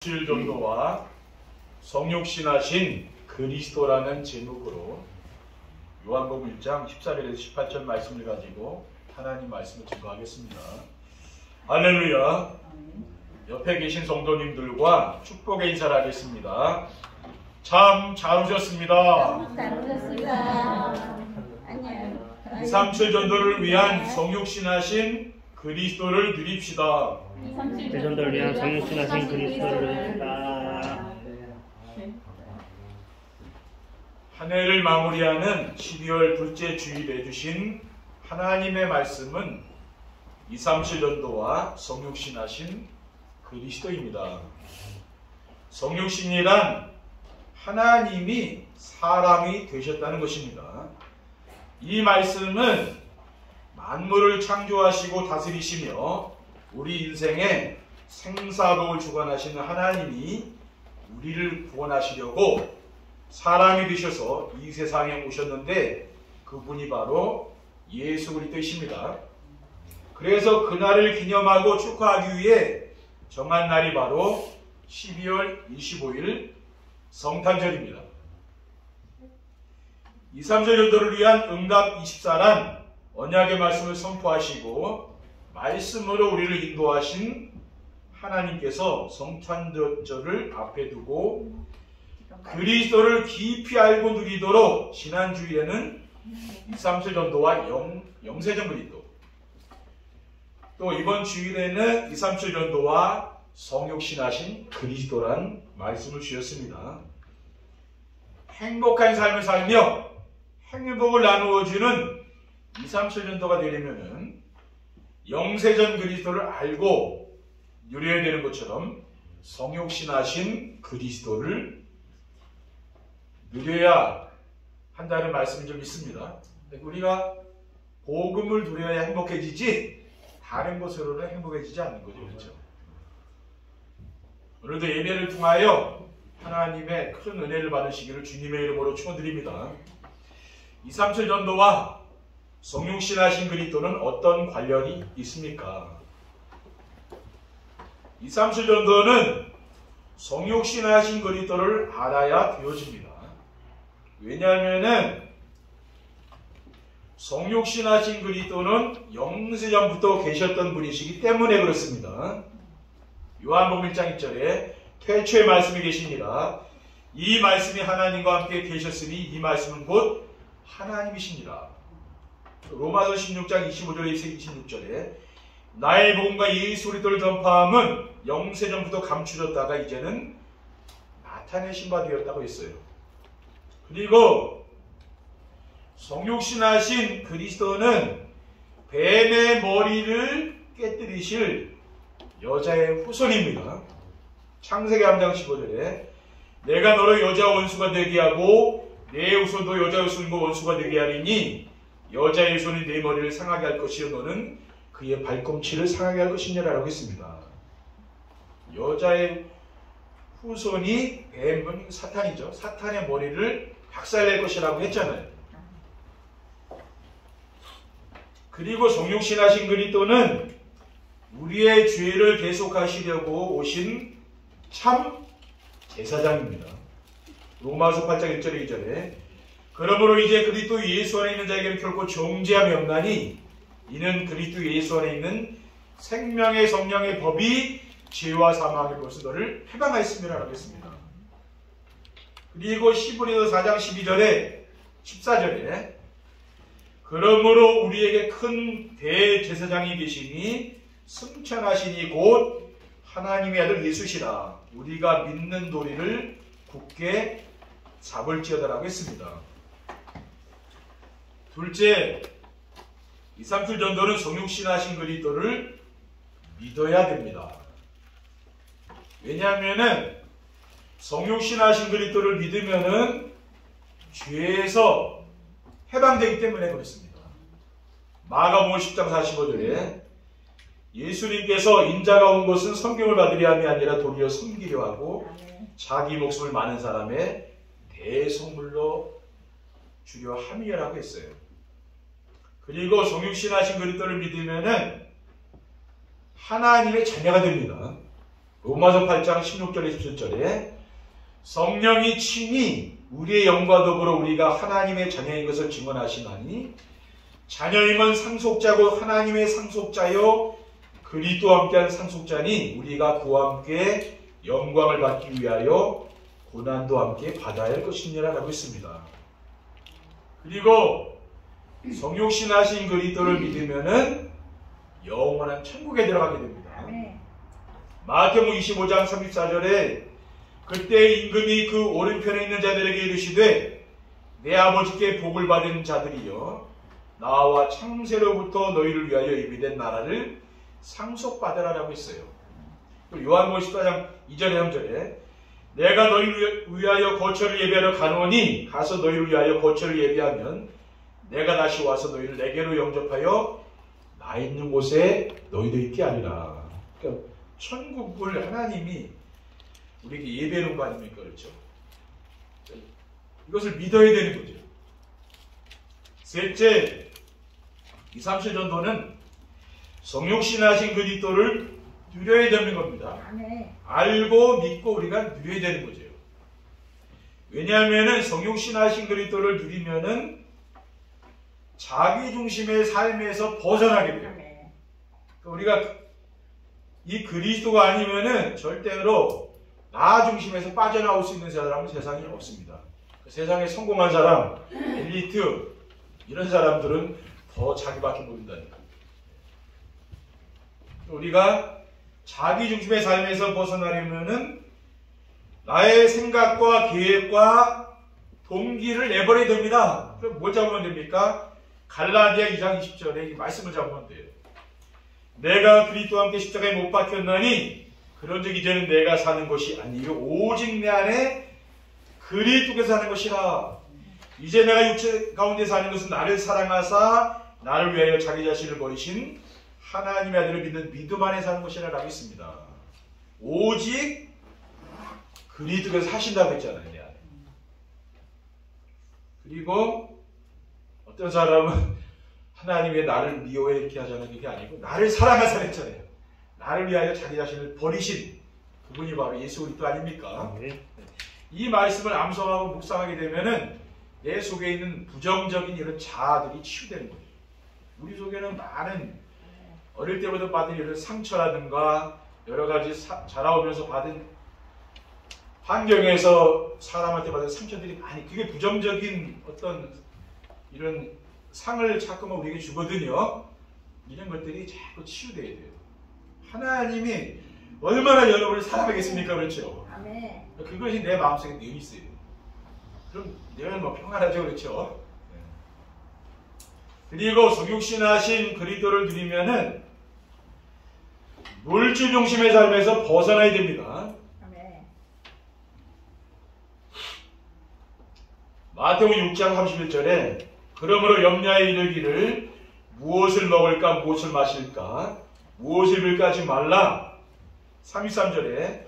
전도와 성육신하신 그리스도라는 제목으로 요한복음 1장 14절에서 18절 말씀을 가지고 하나님 말씀을 증거하겠습니다. 할렐루야. 옆에 계신 성도님들과 축복의 인사를 하겠습니다. 참 잘 오셨습니다. 잘 오셨습니다. 안녕. 237 전도를 위한 성육신하신 그리스도를 드립시다. 대전도를 위한 성육신하신 그리스도를 드립시다. 한 해를 마무리하는 12월 둘째 주일에 주신 하나님의 말씀은 237 전도와 성육신하신 그리스도입니다. 성육신이란 하나님이 사람이 되셨다는 것입니다. 이 말씀은 만물을 창조하시고 다스리시며 우리 인생에 생사복을 주관하시는 하나님이 우리를 구원하시려고 사람이 되셔서 이 세상에 오셨는데 그분이 바로 예수 그리스도이십니다. 그래서 그날을 기념하고 축하하기 위해 정한 날이 바로 12월 25일 성탄절입니다. 237 전도를 위한 응답 24란 언약의 말씀을 선포하시고 말씀으로 우리를 인도하신 하나님께서 성탄절을 앞에 두고 그리스도를 깊이 알고 누리도록 지난 주일에는 237 전도와 영세전 그리스도, 또 이번 주일에는 237 전도와 성육신하신 그리스도란 말씀을 주셨습니다. 행복한 삶을 살며 행복을 나누어주는 237 전도가 되려면은 영세전 그리스도를 알고 누려야 되는 것처럼 성육신하신 그리스도를 누려야 한다는 말씀을 좀 있습니다. 우리가 복음을 누려야 행복해지지 다른 것으로는 행복해지지 않는 거죠. 그렇죠? 오늘도 예배를 통하여 하나님의 큰 은혜를 받으시기를 주님의 이름으로 축원드립니다. 237 전도와 성육신하신 그리스도는 어떤 관련이 있습니까? 237 전도는 성육신하신 그리스도를 알아야 되어집니다. 왜냐하면은 성육신하신 그리스도는 영세전부터 계셨던 분이시기 때문에 그렇습니다. 요한복음 1장 1절에 태초의 말씀이 계십니다. 이 말씀이 하나님과 함께 계셨으니 이 말씀은 곧 하나님이십니다. 로마서 16장 25절에서 26절에 나의 복음과 예수 그리스도를 전파함은 영세전부터 감추졌다가 이제는 나타내신 바 되었다고 했어요. 그리고 성육신하신 그리스도는 뱀의 머리를 깨뜨리실 여자의 후손입니다. 창세기 3장 15절에 내가 너를 여자 원수가 되게 하고 내 후손도 여자 후손과 원수가 되게 하리니 여자의 손이 내 머리를 상하게 할 것이요 너는 그의 발꿈치를 상하게 할 것이냐라고 했습니다. 여자의 후손이 뱀은 사탄이죠. 사탄의 머리를 박살낼 것이라고 했잖아요. 그리고 성육신하신 그리스도는 우리의 죄를 대속하시려고 오신 참 제사장입니다. 로마서 8장 1절에 2절에 그러므로 이제 그리스도 예수 안에 있는 자에게는 결코 정죄함이 없나니 이는 그리스도 예수 안에 있는 생명의 성령의 법이 죄와 사망의 벌써 너를 해방하였음이라고 했습니다. 그리고 히브리서 4장 12절에 14절에 그러므로 우리에게 큰 대제사장이 계시니 승천하시니 곧 하나님의 아들 예수시라 우리가 믿는 도리를 굳게 잡을지어다라고 했습니다. 둘째, 237 전도는 성육신하신 그리스도를 믿어야 됩니다. 왜냐하면은 성육신하신 그리스도를 믿으면은 죄에서 해방되기 때문에 그렇습니다. 마가복음 10장 45절에 예수님께서 인자가 온 것은 성경을 받으려 함이 아니라 도리어 섬기려 하고 자기 목숨을 많은 사람의 대성물로 주려 함이라고 했어요. 그리고 성육신하신 그리스도를 믿으면은 하나님의 자녀가 됩니다. 로마서 8장 16절에 17절에 성령이 친히 우리의 영과 더불어 우리가 하나님의 자녀인 것을 증언하시나니 자녀임은 상속자고 하나님의 상속자요 그리스도와 함께한 상속자니 우리가 그와 함께 영광을 받기 위하여 고난도 함께 받아야 할 것이니라 라고 했습니다. 그리고 성육신하신 그리스도를 믿으면은 영원한 천국에 들어가게 됩니다. 마태복음 25장 34절에 그때 임금이 그 오른편에 있는 자들에게 이르시되 내 아버지께 복을 받은 자들이여 나와 창세로부터 너희를 위하여 예비된 나라를 상속받으라 라고 했어요. 요한복음 14장 2절에 3절에 내가 너희를 위하여 거처를 예비하러 가노니 가서 너희를 위하여 거처를 예비하면 내가 다시 와서 너희를 내게로 영접하여 나 있는 곳에 너희도 있게 하리라. 그러니까 천국을 하나님이 우리에게 예배해 놓은 거 아닙니까? 그렇죠? 이것을 믿어야 되는 거죠. 셋째, 2, 3세 전도는 성육신하신 그리스도를 누려야 되는 겁니다. 알고 믿고 우리가 누려야 되는 거죠. 왜냐하면 성육신하신 그리스도를 누리면은 자기 중심의 삶에서 벗어나게 돼요. 우리가 이 그리스도가 아니면은 절대로 나 중심에서 빠져나올 수 있는 사람은 세상에 없습니다. 세상에 성공한 사람, 엘리트 이런 사람들은 더 자기밖에 모른다니까. 우리가 자기 중심의 삶에서 벗어나려면은 나의 생각과 계획과 동기를 내버려야 됩니다. 그럼 뭘 잡으면 됩니까? 갈라디아 2장 20절에 이 말씀을 잡으면 돼요. 내가 그리스도와 함께 십자가에 못 박혔나니 그런즉 이제는 내가 사는 것이 아니요 오직 내 안에 그리스도께서 사는 것이라. 이제 내가 육체 가운데 사는 것은 나를 사랑하사 나를 위하여 자기 자신을 버리신 하나님의 아들을 믿는 믿음 안에 사는 것이라 라고 했습니다. 오직 그리스도께서 사신다고 했잖아요. 내 안에. 그리고 어떤 사람은 하나님 왜 나를 미워해 이렇게 하잖아요. 그게 아니고 나를 사랑하사 했잖아요. 나를 위하여 자기 자신을 버리신 그분이 바로 예수 그리스도 아닙니까? 이 말씀을 암송하고 묵상하게 되면은 내 속에 있는 부정적인 이런 자아들이 치유되는 거죠. 우리 속에는 많은 어릴 때부터 받은 이런 상처라든가 여러 가지 자라오면서 받은 환경에서 사람한테 받은 상처들이 많이 그게 부정적인 어떤 이런 상을 자꾸만 우리에게 주거든요. 이런 것들이 자꾸 치유돼야 돼요. 하나님이 얼마나 여러분을 사랑하겠습니까? 그렇죠? 아멘. 그것이 내 마음속에 늘 있어요. 그럼 내가 뭐 평안하죠, 그렇죠? 그리고 성육신하신 그리스도를 누리면은 물질 중심의 삶에서 벗어나야 됩니다. 아멘. 마태복음 6장 31절에 그러므로 염려에 이르기를 무엇을 먹을까 무엇을 마실까 무엇을 입을까 하지 말라. 33절에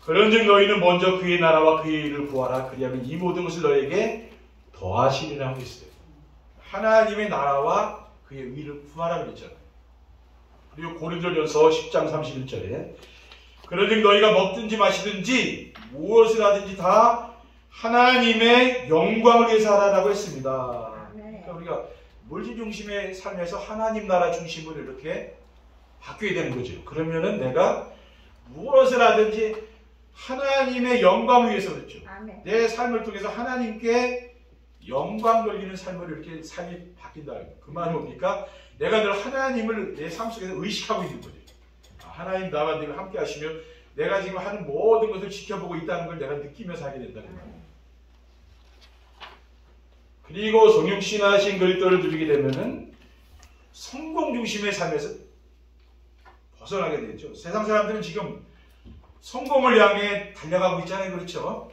그런즉 너희는 먼저 그의 나라와 그의 일을 구하라. 그리하면 이 모든 것을 너희에게 더하시리라 하고 있어요. 하나님의 나라와 그의 의를 구하라 그랬잖아요. 그리고 고린도전서 10장 31절에 그런즉 너희가 먹든지 마시든지 무엇을 하든지 다 하나님의 영광을 위해서 하라라고 했습니다. 그러니까 우리가 물질 중심의 삶에서 하나님 나라 중심으로 이렇게 바뀌어야 되는 거죠. 그러면은 내가 무엇을 하든지 하나님의 영광을 위해서 그렇죠. 아멘. 내 삶을 통해서 하나님께 영광 돌리는 삶으로 이렇게 삶이 바뀐다. 그 말은 뭡니까? 내가 늘 하나님을 내 삶 속에서 의식하고 있는 거죠. 하나님 나와 늘 함께 하시며 내가 지금 하는 모든 것을 지켜보고 있다는 걸 내가 느끼며 살게 된다는 거예요. 그리고 성육신하신 그리스도를 누리게 되면은 성공 중심의 삶에서 벗어나게 되죠. 세상 사람들은 지금 성공을 향해 달려가고 있잖아요. 그렇죠?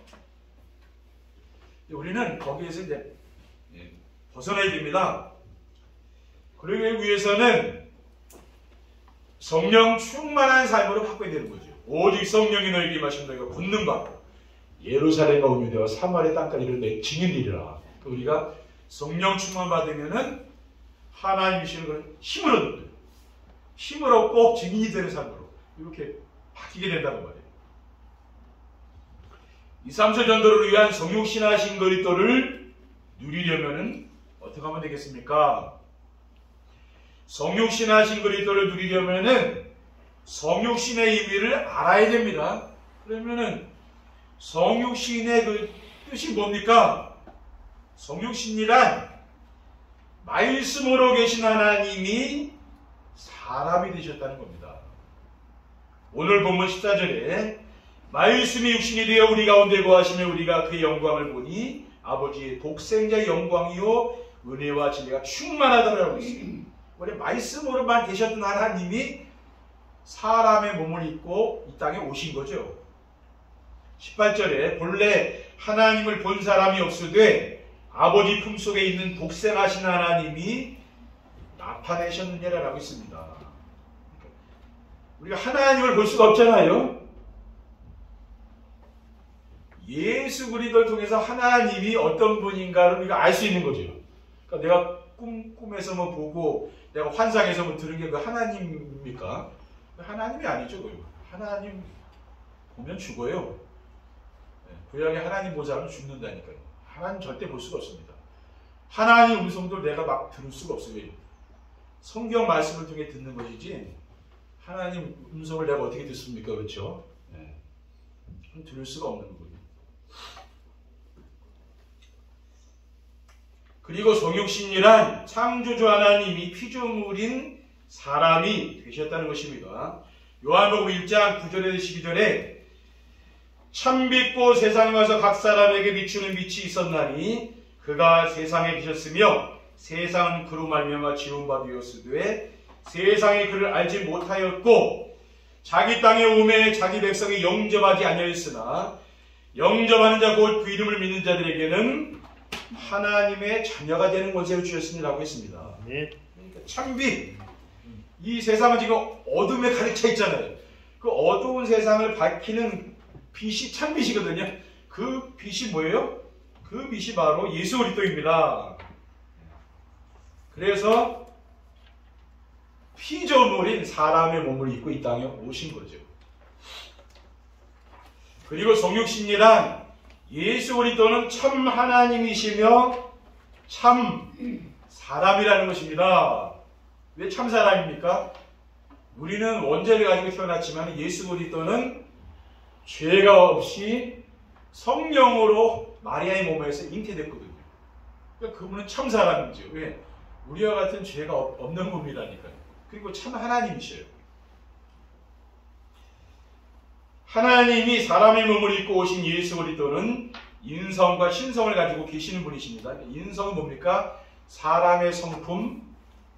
우리는 거기에서 이제 벗어나야 됩니다. 그러기 위해서는 성령 충만한 삶으로 바꿔야 되는 거죠. 오직 성령이 너에게 임하시면 너희가 굳는 바 예루살렘과 온 유대와 사마리아 땅까지 이르러 내 증인이리라. 우리가 성령 충만 받으면은 하나님이 주시는 그런 힘을 얻는 거예요. 힘을 얻고 증인이 되는 삶으로 이렇게 바뀌게 된다고 말이에요. 2, 3세 전도를 위한 성육신하신 그리스도를 누리려면은 어떻게 하면 되겠습니까? 성육신하신 그리스도를 누리려면은 성육신의 의미를 알아야 됩니다. 그러면은 성육신의 그 뜻이 뭡니까? 성육신이란 말씀으로 계신 하나님이 사람이 되셨다는 겁니다. 오늘 본문 14절에 말씀이 육신이 되어 우리 가운데 거하시며 우리가 그의 영광을 보니 아버지의 독생자의 영광이요 은혜와 진리가 충만하다라고 있습니다. 원래 말씀으로만 계셨던 하나님이 사람의 몸을 입고 이 땅에 오신 거죠. 18절에 본래 하나님을 본 사람이 없으되 아버지 품속에 있는 독생하신 하나님이 나타내셨느냐라고 있습니다. 우리가 하나님을 볼 수가 없잖아요. 예수 그리스도를 통해서 하나님이 어떤 분인가를 우리가 알 수 있는 거죠. 그러니까 내가 꿈에서 뭐 보고 내가 환상에서 뭐 들은 게 그 하나님입니까? 하나님이 아니죠. 하나님 보면 죽어요. 구약에 하나님 보자면 죽는다니까요. 하나님 절대 볼 수가 없습니다. 하나님 음성도 내가 막 들을 수가 없어요. 성경 말씀을 통해 듣는 것이지 하나님 음성을 내가 어떻게 듣습니까? 그렇죠? 네. 들을 수가 없는 거예요. 그리고 성육신이란 창조주 하나님이 피조물인 사람이 되셨다는 것입니다. 요한복음 1장 9절에서 12절에 참 빛고 세상에 와서 각 사람에게 비추는 빛이 있었나니 그가 세상에 계셨으며 세상은 그로 말미암아 지은 바 되었으되 세상이 그를 알지 못하였고 자기 땅에 오매 자기 백성이 영접하지 아니하였으나 영접하는 자 곧 그 이름을 믿는 자들에게는 하나님의 자녀가 되는 권세를 주셨습니다라고 했습니다. 네. 그러니까 참빛. 이 세상은 지금 어둠에 가득 차 있잖아요. 그 어두운 세상을 밝히는 빛이 참빛이거든요. 그 빛이 뭐예요? 그 빛이 바로 예수 그리스도입니다. 그래서 피조물인 사람의 몸을 입고 이 땅에 오신 거죠. 그리고 성육신이란 예수 그리스도는 참 하나님이시며 참 사람이라는 것입니다. 왜 참 사람입니까? 우리는 원죄를 가지고 태어났지만 예수 그리스도는 죄가 없이 성령으로 마리아의 몸에서 잉태됐거든요. 그러니까 그분은 참 사람이죠. 왜? 우리와 같은 죄가 없는 분이라니까요. 그리고 참 하나님이셔요. 하나님이 사람의 몸을 입고 오신 예수 그리스도는 인성과 신성을 가지고 계시는 분이십니다. 인성은 뭡니까? 사람의 성품,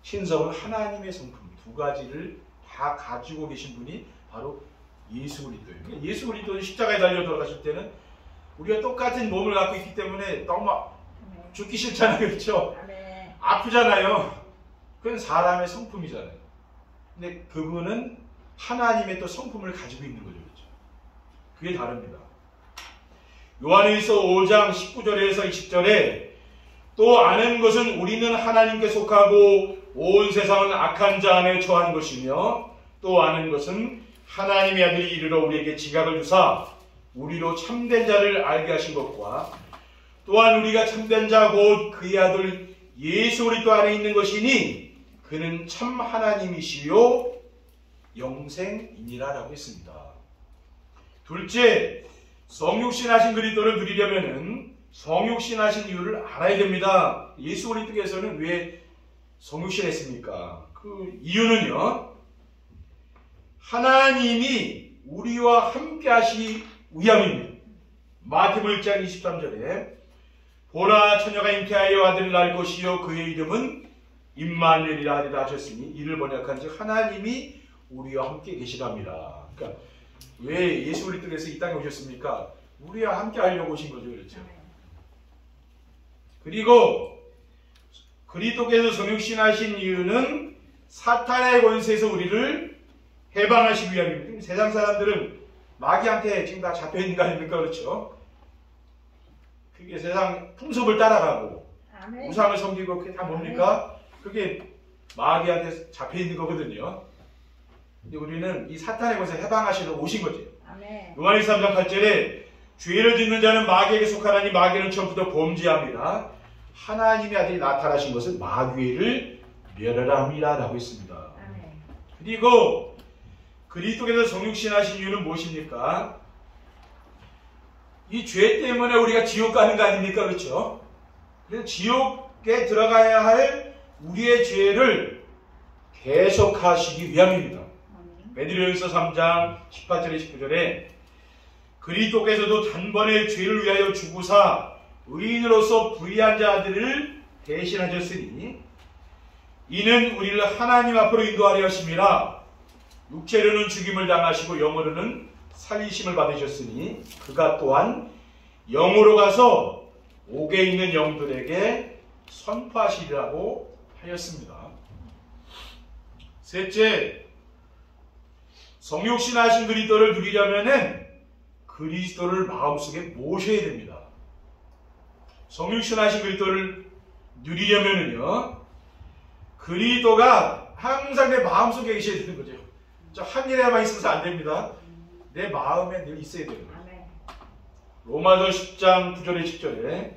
신성은 하나님의 성품. 두 가지를 다 가지고 계신 분이 바로 예수 그리스도예요. 그러니까 예수 그리스도는 십자가에 달려 돌아가실 때는 우리가 똑같은 몸을 갖고 있기 때문에 너무 죽기 싫잖아요. 그렇죠? 아프잖아요. 그건 사람의 성품이잖아요. 근데 그분은 하나님의 또 성품을 가지고 있는 거죠. 그렇죠? 그게 다릅니다. 요한일서 5장 19절에서 20절에 또 아는 것은 우리는 하나님께 속하고 온 세상은 악한 자 안에 처한 것이며 또 아는 것은 하나님의 아들이 이르러 우리에게 지각을 주사 우리로 참된 자를 알게 하신 것과 또한 우리가 참된 자 곧 그의 아들 예수 그리스도 안에 있는 것이니 그는 참 하나님이시요 영생이니라 라고 했습니다. 둘째, 성육신하신 그리스도를 누리려면은 성육신하신 이유를 알아야 됩니다. 예수 그리스도께서는 왜 성육신했습니까? 그 이유는요, 하나님이 우리와 함께 하시 위함입니다. 마태복음 1장 23절에 보라 처녀가 잉태하여 아들을 낳을 것이요 그의 이름은 임마누엘이라 하리라 하셨으니 이를 번역한즉 하나님이 우리와 함께 계시답니다. 그러니까 왜 예수 그리스도께서 이 땅에 오셨습니까? 우리와 함께 하려고 오신 거죠. 그렇죠? 그리고 그리스도께서 성육신하신 이유는 사탄의 권세에서 우리를 해방하시기 위함입니다. 세상 사람들은 마귀한테 지금 다 잡혀있는 거 아닙니까? 그렇죠? 그게 세상 풍습을 따라가고 우상을 섬기고 그게 다 뭡니까? 그게 마귀한테 잡혀있는 거거든요. 우리는 이 사탄의 것에 해방하시러 오신 거죠. 아멘. 요한일서 3장 8절에 죄를 짓는 자는 마귀에게 속하나니 마귀는 처음부터 범죄합니다. 하나님의 아들이 나타나신 것은 마귀를 멸하라 함이라 라고 했습니다. 아멘. 그리고 그리스도께서 성육신하신 이유는 무엇입니까? 이 죄 때문에 우리가 지옥 가는 거 아닙니까? 그렇죠? 그래서 지옥에 들어가야 할 우리의 죄를 계속하시기 위함입니다. 베드로전서 3장 18절에 19절에 그리스도께서도 단번에 죄를 위하여 죽으사 의인으로서 불의한 자들을 대신하셨으니 이는 우리를 하나님 앞으로 인도하려 하심이라. 육체로는 죽임을 당하시고 영으로는 살리심을 받으셨으니 그가 또한 영으로 가서 옥에 있는 영들에게 선포하시리라고 하였습니다. 셋째, 성육신하신 그리스도를 누리려면은 그리스도를 마음속에 모셔야 됩니다. 성육신하신 그리스도를 누리려면은요, 그리스도가 항상 내 마음속에 계셔야 되는 거죠. 저 하늘에만 있어서 안 됩니다. 내 마음에 늘 있어야 되는 거죠. 로마서 10장 9절에 10절에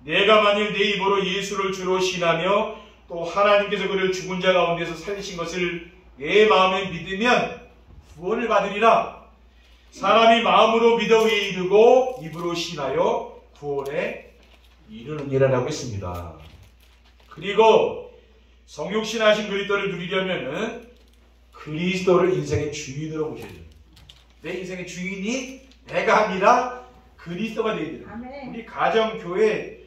내가 만일 내 입으로 예수를 주로 신하며 또 하나님께서 그를 죽은 자 가운데서 살리신 것을 내 마음에 믿으면 구원을 받으리라. 사람이 마음으로 믿어 의에 이르고 입으로 신하여 구원에 이르느니라라고 했습니다. 그리고 성육신하신 그리스도를 누리려면은 그리스도를 인생의 주인으로 보셔야 돼요. 내 인생의 주인이 내가 아니라 그리스도가 되어야 돼요. 우리 가정, 교회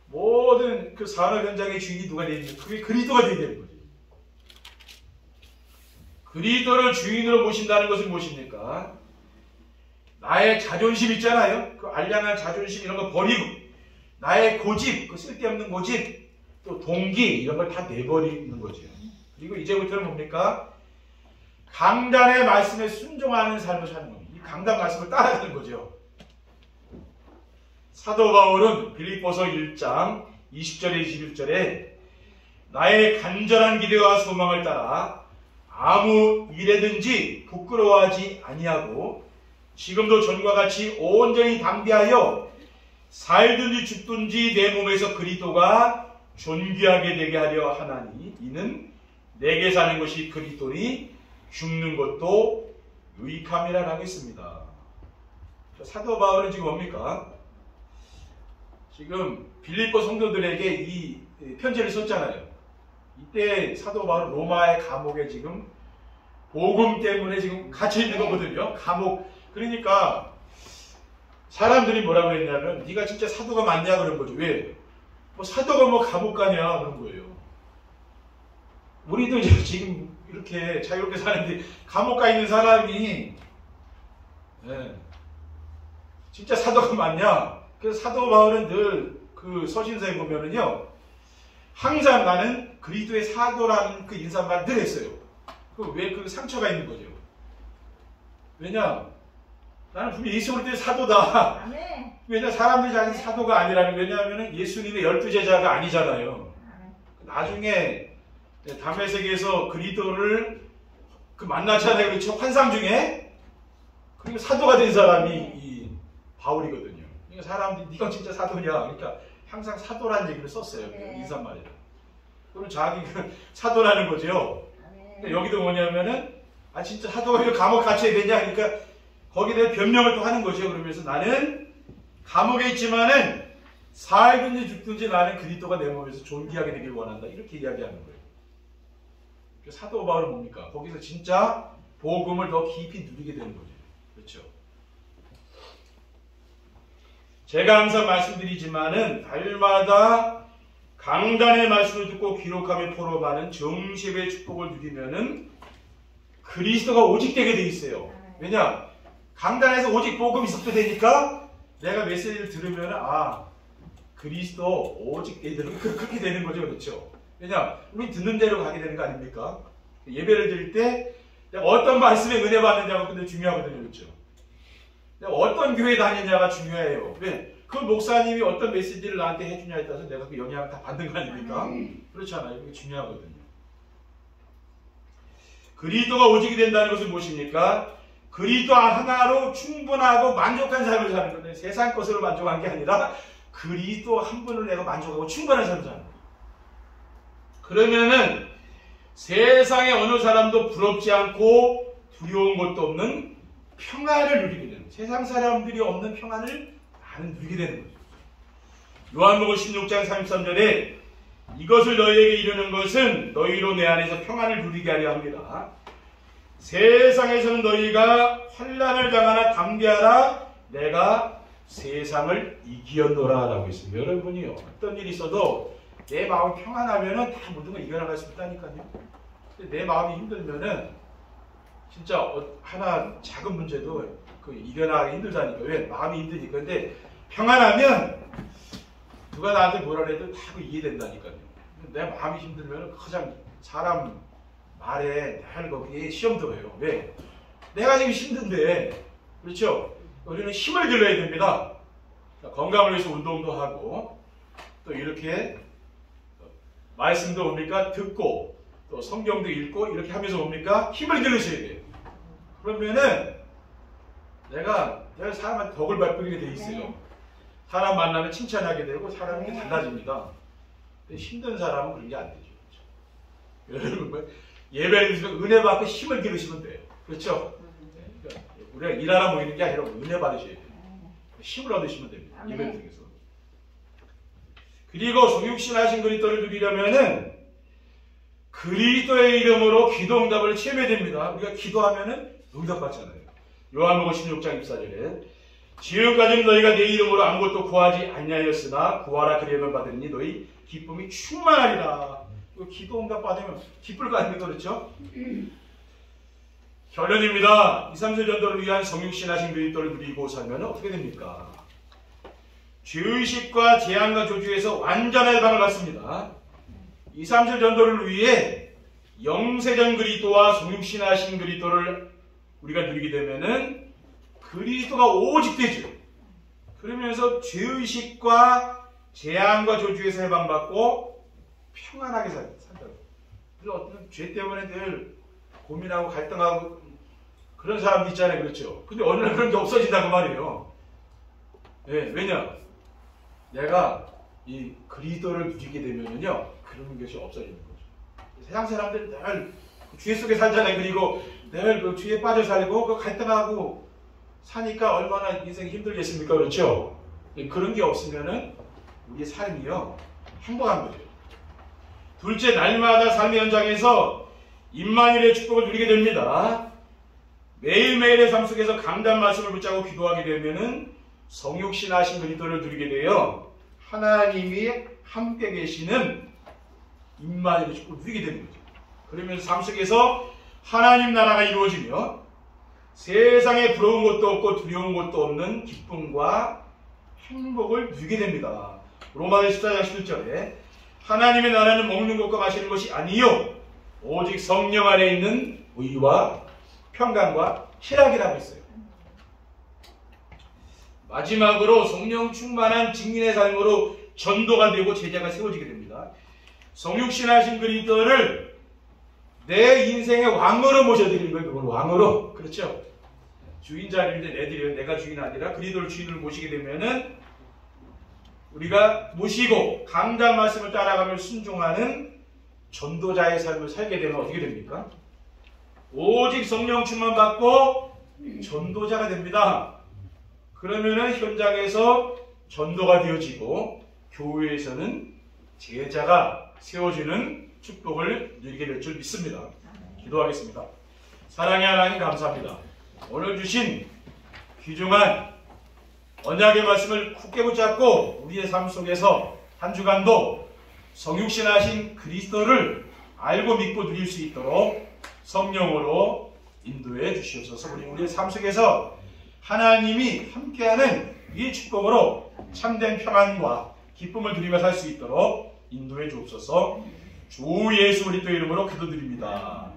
모든 그 산업 현장의 주인이 누가 되어야 돼요? 그게 그리스도가 되어야 되는 거죠. 그리스도를 주인으로 모신다는 것은 무엇입니까? 나의 자존심 있잖아요. 그 알량한 자존심 이런 거 버리고 나의 고집, 그 쓸데없는 고집, 또 동기 이런 걸 다 내버리는 거죠. 그리고 이제부터는 뭡니까? 강단의 말씀에 순종하는 삶을 사는 겁니다. 이 강단 말씀을 따라가는 거죠. 사도 바울은 빌립보서 1장 20절에 21절에 나의 간절한 기대와 소망을 따라 아무 일에든지 부끄러워하지 아니하고 지금도 전과 같이 온전히 담대하여 살든지 죽든지 내 몸에서 그리스도가 존귀하게 되게 하려 하나니 이는 내게 사는 것이 그리스도니 죽는 것도 유익함이라고 했습니다. 사도 바울은 지금 뭡니까? 지금 빌립보 성도들에게 이 편지를 썼잖아요. 이때 사도 바울은 로마의 감옥에 지금 복음 때문에 지금 갇혀 있는 거거든요. 감옥. 그러니까 사람들이 뭐라고 했냐면 네가 진짜 사도가 맞냐 그런 거죠. 왜? 뭐 사도가 뭐 감옥 가냐 그런 거예요. 우리도 이제 지금 이렇게 자유롭게 사는데 감옥 가 있는 사람이 진짜 사도가 맞냐? 그래서 사도 바울은 늘 그 서신서에 보면은요, 항상 나는 그리스도의 사도라는 그 인사말 늘 했어요. 왜 그 상처가 있는 거죠? 왜냐? 나는 분명히 예수 그리스도의 사도다. 아멘. 왜냐? 사람들이 자기는 사도가 아니라는, 왜냐하면 예수님의 12제자가 아니잖아요. 나중에 다메섹에서 그리스도를 만났잖아요. 그렇죠? 환상 중에. 그리고 사도가 된 사람이 이 바울이거든요. 그러니까 사람들이 네가 진짜 사도냐? 그러니까 항상 사도라는 얘기를 썼어요. 인사말이라. 그럼 자기가 사도라는 거죠. 그러니까 여기도 뭐냐면은 진짜 사도가 왜 감옥 갇혀야 되냐? 그러니까 거기에 대해 변명을 또 하는 거죠. 그러면서 나는 감옥에 있지만은 살든지 죽든지 나는 그리스도가 내 몸에서 존귀하게 되길 원한다. 이렇게 이야기하는 거예요. 사도 바울은 뭡니까? 거기서 진짜 복음을 더 깊이 누리게 되는 거죠. 그렇죠? 제가 항상 말씀드리지만은 달마다 강단의 말씀을 듣고 기록하며 포럼하는 정십의 축복을 누리면은 그리스도가 오직 되게 돼 있어요. 왜냐? 강단에서 오직 복음이 섭취되니까 내가 메시지를 들으면 그리스도 오직 그렇게 되는 거죠. 그렇죠? 왜냐? 우리 듣는 대로 가게 되는 거 아닙니까? 예배를 드릴 때 내가 어떤 말씀에 은혜 받느냐가 근데 중요하거든요. 그렇죠? 내가 어떤 교회 다니냐가 중요해요. 왜? 그 목사님이 어떤 메시지를 나한테 해주냐에 따라서 내가 그 영향을 다 받는 거 아닙니까? 그렇잖아요. 이게 중요하거든요. 그리스도가 오직이 된다는 것은 무엇입니까? 그리스도 하나로 충분하고 만족한 삶을 사는 건데 세상 것으로 만족한 게 아니라 그리스도 한 분을 내가 만족하고 충분한 삶을 사는 거예요. 그러면은 세상의 어느 사람도 부럽지 않고 두려운 것도 없는 평안을 누리게 되는, 세상 사람들이 없는 평안을 나는 누리게 되는 거죠. 요한복음 16장 33절에 이것을 너희에게 이르는 것은 너희로 내 안에서 평안을 누리게 하려 합니다. 세상에서는 너희가 환난을 당하나 담대하라, 내가 세상을 이기었노라 라고 있습니다. 여러분이요, 어떤 일이 있어도 내 마음이 평안하면은 다 모든 걸 이겨나갈 수 있다니까요. 근데 내 마음이 힘들면은 진짜 하나 작은 문제도 이겨나가기 힘들다니까. 왜? 마음이 힘드니까. 근데 평안하면 누가 나한테 뭐라 해도 다 이해된다니까요. 내 마음이 힘들면 가장 사람 말에 늘 거기에 시험 들어요. 왜? 내가 지금 힘든데, 그렇죠? 우리는 힘을 길러야 됩니다. 건강을 위해서 운동도 하고, 또 이렇게 말씀도 뭡니까? 듣고, 또 성경도 읽고, 이렇게 하면서 뭡니까? 힘을 길러셔야 돼요. 그러면은 내가 사람한테 덕을 베풀게 돼 있어요. 사람 만나면 칭찬하게 되고 사람이 달라집니다. 근데 힘든 사람은 그런 게 안 되죠. 여러분, 예배를 드리면 은혜 받고 힘을 기르시면 돼요. 그렇죠? 그러니까 우리가 일하러 모이는 게 아니라 은혜 받으셔야 돼요. 힘을 얻으시면 됩니다. 예배를 통해서. 그리고 성육신 하신 그리스도를 누리려면은 그리스도의 이름으로 기도 응답을 체험해야 됩니다. 우리가 기도하면은 응답받잖아요. 요한복음 16장 24절에 지금까지는 너희가 내 이름으로 아무것도 구하지 아니하였으나 구하라 그리하면 받으니 너희 기쁨이 충만하리라. 기도 응답 받으면 기쁠 거 아닙니까? 그렇죠? 결론입니다. 2, 3절 전도를 위한 성육신 하신 그리스도를 누리고 살면 어떻게 됩니까? 죄의식과 재앙과 조주에서 완전한 해방을 받습니다. 2, 3절 전도를 위해 영세전 그리스도와 성육신 하신 그리스도를 우리가 누리게 되면은 그리스도가 오직 되죠. 그러면서 죄의식과 재앙과 조주에서 해방받고 평안하게 산다고. 그래서 어떤 죄 때문에 늘 고민하고 갈등하고 그런 사람도 있잖아요. 그렇죠? 근데 어느 날 그런 게 없어진다고 말이에요. 네, 왜냐? 내가 이 그리스도를 누리게 되면은요, 그런 것이 없어지는 거죠. 세상 사람들은 늘 죄 속에 살잖아요. 그리고 늘 그 죄에 빠져 살고 그 갈등하고 사니까 얼마나 인생이 힘들겠습니까? 그렇죠? 그런 게 없으면은 우리의 삶이요, 행복한 거죠. 둘째, 날마다 삶의 현장에서 임마누엘의 축복을 누리게 됩니다. 매일매일의 삶 속에서 강단 말씀을 붙잡고 기도하게 되면은 성육신 하신 그리스도를 누리게 되어 하나님이 함께 계시는 임마누엘의 축복을 누리게 되는 거죠. 그러면서 삶 속에서 하나님 나라가 이루어지며 세상에 부러운 것도 없고 두려운 것도 없는 기쁨과 행복을 누리게 됩니다. 로마서 14장 11절에 하나님의 나라는 먹는 것과 마시는 것이 아니요 오직 성령 안에 있는 의와 평강과 희락이라고 했어요. 마지막으로 성령 충만한 증인의 삶으로 전도가 되고 제자가 세워지게 됩니다. 성육신 하신 그리스도를 내 인생의 왕으로 모셔드리는 거예요. 그걸 왕으로. 그렇죠? 주인 자리인데 내드려요. 내가 주인 아니라 그리스도를 주인으로 모시게 되면은 우리가 모시고 강단 말씀을 따라가며 순종하는 전도자의 삶을 살게 되면 어떻게 됩니까? 오직 성령 충만 받고 전도자가 됩니다. 그러면은 현장에서 전도가 되어지고 교회에서는 제자가 세워지는 축복을 누리게 될 줄 믿습니다. 기도하겠습니다. 사랑의 하나님 감사합니다. 오늘 주신 귀중한 언약의 말씀을 굳게 붙잡고 우리의 삶 속에서 한 주간도 성육신 하신 그리스도를 알고 믿고 누릴 수 있도록 성령으로 인도해 주시옵소서. 우리의 삶 속에서 하나님이 함께하는 이 축복으로 참된 평안과 기쁨을 누리며 살 수 있도록 인도해 주옵소서. 주 예수 그리스도 이름으로 기도드립니다.